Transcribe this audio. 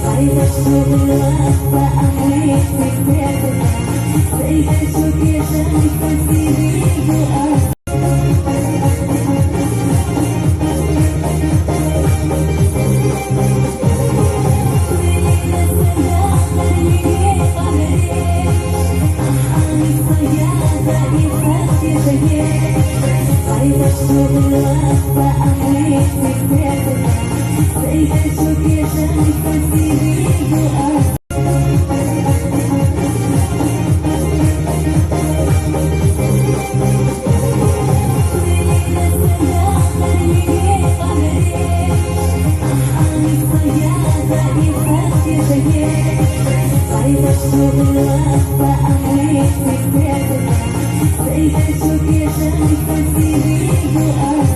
عايزة الشغل وأعيش في كتابنا زي الشوك يا شمس سيبي جوا عايزة الشغل وأعيش في كتابنا زي الشوك يا شمس سيبي جوا عايزة الشغل وأعيش في كتابنا زي الشوك يا شمس سيبي جوا